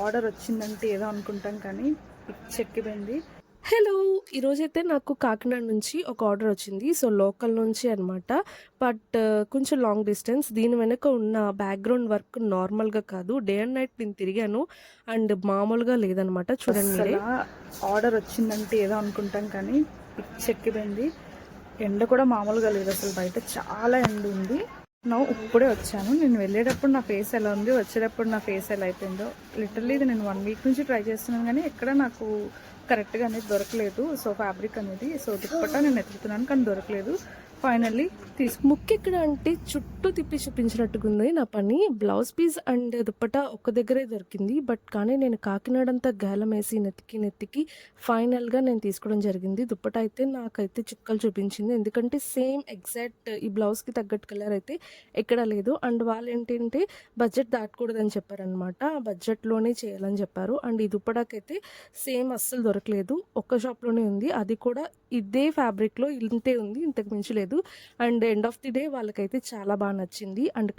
Order వచ్చిందంటే ఏదో అనుకుంటాం కానీ చెక్కిపోయింది. హలో! ఈరోజైతే నాకు కాకినాడ నుంచి ఒక ఆర్డర్ వచ్చింది. సో, లోకల్ నుంచి అనమాట. బట్ కొంచెం లాంగ్ డిస్టెన్స్. దీని వెనక ఉన్న బ్యాక్‌గ్రౌండ్ వర్క్ నార్మల్‌గా కాదు. డే అండ్ నైట్ నేను తిరిగాను. అండ్ మామూలుగా లేదనమాట. చూడండి మీరే. అస్సలా ఆర్డర్ వచ్చిందంటే ఏదో అనుకుంటాం కానీ చెక్కిపోయింది. ఎండ కూడా మామూలుగా లేదు అసలు, బయట చాలా ఎండ ఉంది. ఇప్పుడే వచ్చాను. నేను వెళ్ళేటప్పుడు నా ఫేస్ ఎలా ఉంది, వచ్చేటప్పుడు నా ఫేస్ ఎలా అయిపోయిందో. లిటరల్లీ ఇది నేను 1 వీక్ నుంచి ట్రై చేస్తున్నాను కానీ ఎక్కడ నాకు కరెక్ట్గా అనేది దొరకలేదు. సో ఫ్యాబ్రిక్ అనేది, సో దుప్పట్టా నేను ఎతుకుతున్నాను కానీ దొరకలేదు. ఫైనల్లీ ముక్కెక్కడ అంటే చుట్టూ తిప్పి చూపించినట్టుగా ఉంది నా పని. బ్లౌజ్ పీస్ అండ్ దుప్పట్టా ఒక్క దగ్గరే దొరికింది. బట్ కానీ నేను కాకినాడ అంతా గాలమేసి నెత్తికి ఫైనల్‌గా నేను తీసుకోవడం జరిగింది. దుప్పట్టా అయితే నాకైతే చుక్కలు చూపించింది. ఎందుకంటే సేమ్ ఎగ్జాక్ట్ ఈ బ్లౌజ్‌కి తగ్గట్టు కలర్ అయితే ఎక్కడా లేదు. అండ్ వాళ్ళేంటంటే బడ్జెట్ దాటకూడదని చెప్పారనమాట. ఆ బడ్జెట్‌లోనే చేయాలని చెప్పారు. అండ్ ఈ దుప్పటాకైతే సేమ్ అస్సలు దొరకలేదు. ఒక్క షాప్‌లోనే ఉంది. అది కూడా ఇదే ఫ్యాబ్రిక్‌లో ఇంతే ఉంది. ఇంతకు మించి లేదు. And end of the day వాళ్ళకైతే చాలా బాగా నచ్చింది. అండ్